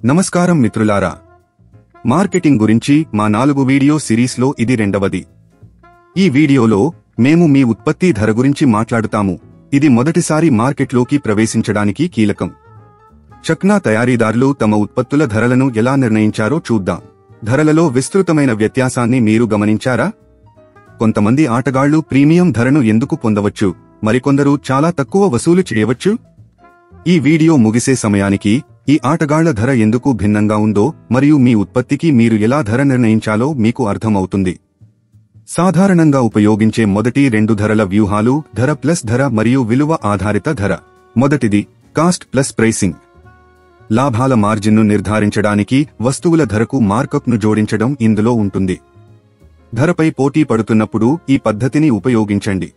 నమస్కారం మిత్రులారా, మార్కెటింగ్ గురించి మా 4 వీడియో సిరీస్లో ఇది రెండవది. ఈ వీడియోలో మేము మీ ఉత్పత్తి ధర గురించి మాట్లాడుతాము. ఇది మొదటిసారి మార్కెట్లోకి ప్రవేశించడానికి కీలకం. చక్నా తయారీదారులు తమ ఉత్పత్తుల ధరలను ఎలా నిర్ణయించారో చూద్దాం. ధరలలో విస్తృతమైన వ్యత్యాసాన్ని మీరు గమనించారా? కొంతమంది ఆటగాళ్లు ప్రీమియం ధరను ఎందుకు పొందవచ్చు, మరికొందరు చాలా తక్కువ వసూలు చేయవచ్చు? ఈ వీడియో ముగిసే సమయానికి ఈ ఆటగాళ్ల ధర ఎందుకు భిన్నంగా ఉందో మరియు మీ ఉత్పత్తికి మీరు ఎలా ధర నిర్ణయించాలో మీకు అర్థమవుతుంది. సాధారణంగా ఉపయోగించే మొదటి 2 ధరల వ్యూహాలు ధర ప్లస్ ధర మరియు విలువ ఆధారిత ధర. మొదటిది కాస్ట్ ప్లస్ ప్రైసింగ్. లాభాల మార్జిన్ను నిర్ధారించడానికి వస్తువుల ధరకు మార్కప్ను జోడించడం ఇందులో ఉంటుంది. ధరపై పోటీ పడుతున్నప్పుడు ఈ పద్ధతిని ఉపయోగించండి.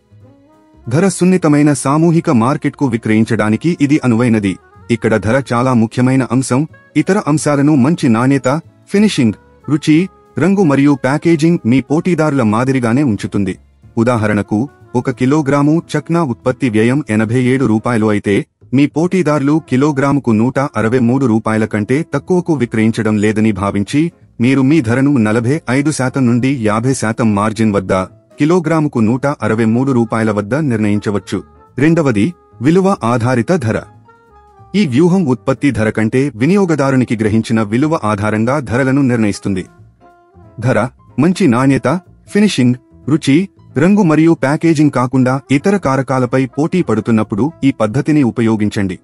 ధర సున్నితమైన సామూహిక మార్కెట్కు విక్రయించడానికి ఇది అనువైనది. ఇక్కడ ధర చాలా ముఖ్యమైన అంశం. ఇతర అంశాలను మంచి నాణ్యత, ఫినిషింగ్, రుచి, రంగు మరియు ప్యాకేజింగ్ మీ పోటీదారుల మాదిరిగానే ఉంచుతుంది. ఉదాహరణకు 1 కిలోగ్రాము చక్నా ఉత్పత్తి వ్యయం ₹87 అయితే మీ పోటీదారులు కిలోగ్రాముకు ₹163 కంటే తక్కువకు విక్రయించడం లేదని భావించి మీరు మీ ధరను 45% నుండి 50% మార్జిన్ వద్ద కిలోగ్రాముకు ₹163 వద్ద నిర్ణయించవచ్చు. రెండవది విలువ ఆధారిత ధర. ఈ వ్యూహం ఉత్పత్తి ధర కంటే వినియోగదారునికి గ్రహించిన విలువ ఆధారంగా ధరలను నిర్ణయిస్తుంది. ధర మంచి నాణ్యత, ఫినిషింగ్, రుచి, రంగు మరియు ప్యాకేజింగ్ కాకుండా ఇతర కారకాలపై పోటీ పడుతున్నప్పుడు ఈ పద్ధతిని ఉపయోగించండి.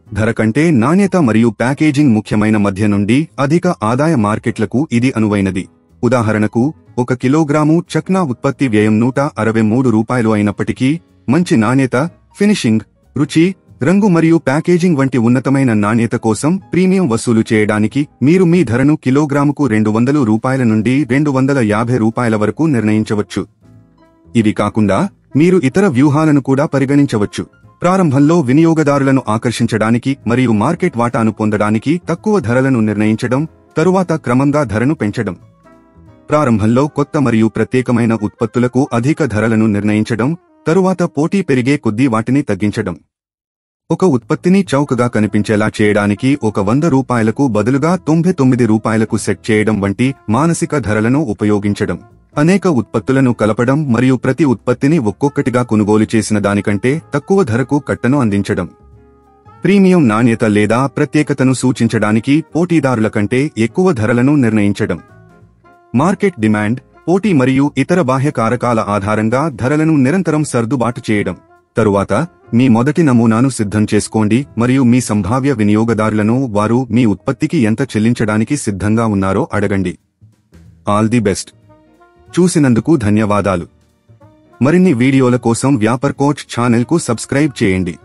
ధర కంటే నాణ్యత మరియు ప్యాకేజింగ్ ముఖ్యమైన మధ్య నుండి అధిక ఆదాయ మార్కెట్లకు ఇది అనువైనది. ఉదాహరణకు 1 కిలోగ్రాము చక్నా ఉత్పత్తి వ్యయం ₹163 అయినప్పటికీ మంచి నాణ్యత, ఫినిషింగ్, రుచి, రంగు మరియు ప్యాకేజింగ్ వంటి ఉన్నతమైన నాణ్యత కోసం ప్రీమియం వసూలు చేయడానికి మీరు మీ ధరను కిలోగ్రాముకు ₹200 నుండి ₹250 వరకు నిర్ణయించవచ్చు. ఇవి కాకుండా మీరు ఇతర వ్యూహాలను కూడా పరిగణించవచ్చు. ప్రారంభంలో వినియోగదారులను ఆకర్షించడానికి మరియు మార్కెట్ వాటాను పొందడానికి తక్కువ ధరలను నిర్ణయించడం, తరువాత క్రమంగా ధరను పెంచడం. ప్రారంభంలో కొత్త మరియు ప్రత్యేకమైన ఉత్పత్తులకు అధిక ధరలను నిర్ణయించడం, తరువాత పోటీ పెరిగే కొద్దీ వాటిని తగ్గించడం. ఒక ఉత్పత్తిని చౌకగా కనిపించేలా చేయడానికి ₹100కు బదులుగా ₹99కు సెట్ చేయడం వంటి మానసిక ధరలను ఉపయోగించడం. అనేక ఉత్పత్తులను కలపడం మరియు ప్రతి ఉత్పత్తిని ఒక్కొక్కటిగా కొనుగోలు చేసిన దానికంటే తక్కువ ధరకు కట్టను అందించడం. ప్రీమియం నాణ్యత లేదా ప్రత్యేకతను సూచించడానికి పోటీదారుల కంటే ఎక్కువ ధరలను నిర్ణయించడం. మార్కెట్ డిమాండ్, పోటీ మరియు ఇతర బాహ్య కారకాల ఆధారంగా ధరలను నిరంతరం సర్దుబాటు చేయడం. తరువాత మీ మొదటి నమూనాను సిద్ధం చేసుకోండి మరియు మీ సంభావ్య వినియోగదారులను వారు మీ ఉత్పత్తికి ఎంత చెల్లించడానికి సిద్ధంగా ఉన్నారో అడగండి. All the best. చూసినందుకు ధన్యవాదాలు. మరిన్ని వీడియోల కోసం వ్యాపార్ కోచ్ ఛానల్కు సబ్స్క్రైబ్ చేయండి.